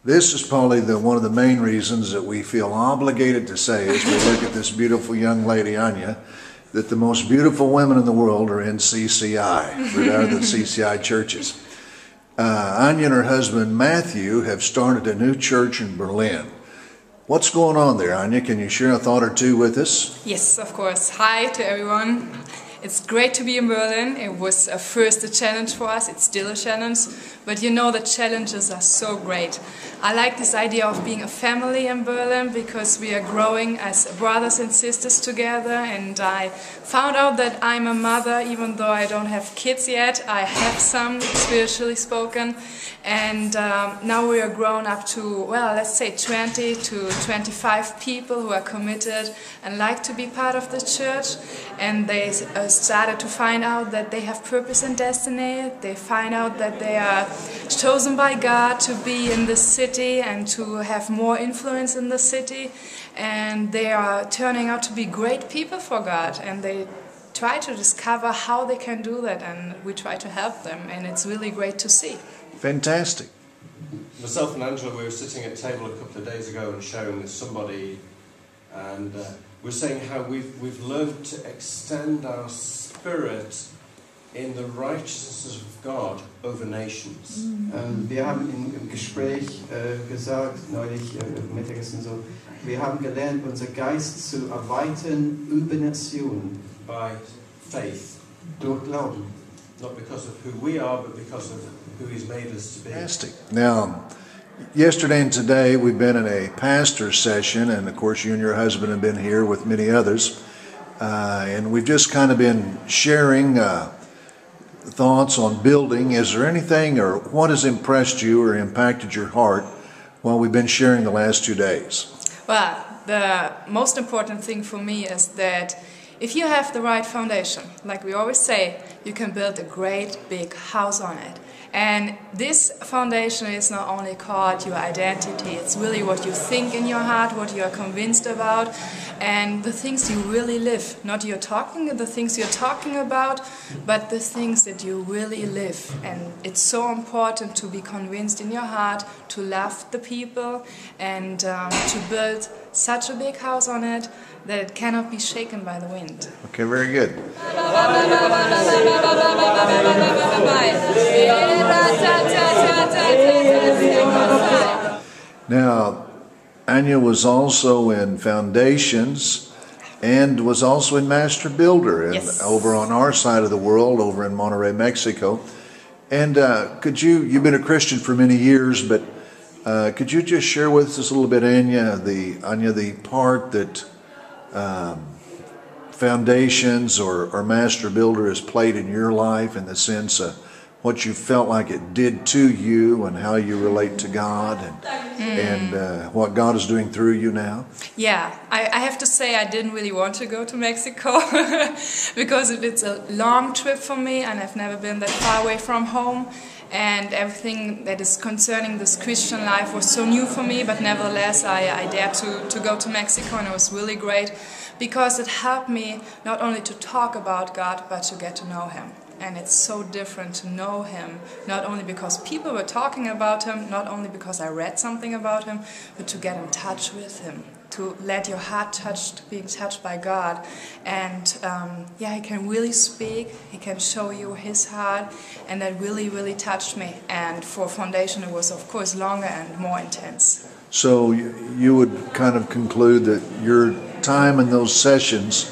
This is probably one of the main reasons that we feel obligated to say as we look at this beautiful young lady, Anja, that the most beautiful women in the world are in CCI, rather than CCI churches. Anja and her husband, Matthew, have started a new church in Berlin. What's going on there, Anja? Can you share a thought or two with us? Yes, of course. Hi to everyone. It's great to be in Berlin. It was first a challenge for us. It's still a challenge. But you know, the challenges are so great. I like this idea of being a family in Berlin because we are growing as brothers and sisters together. And I found out that I'm a mother, even though I don't have kids yet. I have some, spiritually spoken. And now we are grown up to, well, let's say 20 to 25 people who are committed and like to be part of the church. And they started to find out that they have purpose and destiny. They find out that they are chosen by God to be in the city and to have more influence in the city. And they are turning out to be great people for God. And they try to discover how they can do that, and we try to help them. And it's really great to see. Fantastic. Myself and Angela, we were sitting at a table a couple of days ago and sharing with somebody, and we're saying how we've learned to extend our spirit in the righteousness of God over nations. Wir haben im Gespräch gesagt, neulich Mittagessen so, wir haben gelernt, unser Geist zu erweitern über Nationen. By faith. Durch Glauben. Not because of who we are, but because of who He's made us to be. Fantastic. Now, yesterday and today we've been in a pastor session, and of course you and your husband have been here with many others, and we've just kind of been sharing thoughts on building. Is there anything or what has impressed you or impacted your heart while we've been sharing the last 2 days? Well, the most important thing for me is that if you have the right foundation, like we always say, you can build a great big house on it. And this foundation is not only called your identity, it's really what you think in your heart, what you are convinced about, and the things you really live. Not the things you're talking about, but the things that you really live. And it's so important to be convinced in your heart, to love the people, and to build such a big house on it that it cannot be shaken by the wind. Okay, very good. Now, Anja was also in Foundations and was also in Master Builder, and yes, over on our side of the world, over in Monterrey, Mexico. And you've been a Christian for many years, but could you just share with us a little bit, Anja, the part that Foundations or Master Builder has played in your life, in the sense of what you felt like it did to you and how you relate to God and what God is doing through you now? Yeah, I have to say I didn't really want to go to Mexico because it's a long trip for me and I've never been that far away from home. And everything that is concerning this Christian life was so new for me, but nevertheless I dared to go to Mexico, and it was really great because it helped me not only to talk about God, but to get to know Him. And it's so different to know Him, not only because people were talking about Him, not only because I read something about Him, but to get in touch with Him, to let your heart being touched by God. And yeah, He can really speak, He can show you His heart, and that really, really touched me. And for Foundation it was of course longer and more intense. So you would kind of conclude that your time in those sessions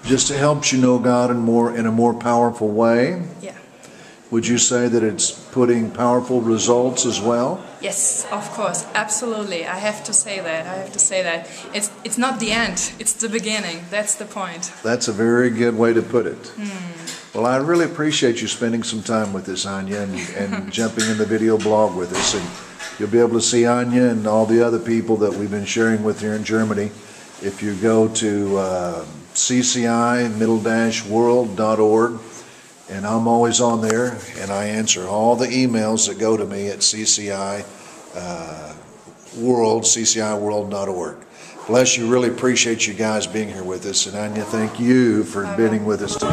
just helps you know God in a more powerful way? Yeah. Would you say that it's putting powerful results as well? Yes, of course, absolutely. I have to say that. It's not the end, it's the beginning. That's the point. That's a very good way to put it. Well, I really appreciate you spending some time with us, Anja, and jumping in the video blog with us. And you'll be able to see Anja and all the other people that we've been sharing with here in Germany if you go to cci-world.org, and I'm always on there, and I answer all the emails that go to me at cci-world.org. Bless you. Really appreciate you guys being here with us, and Anja, thank you for being with us today.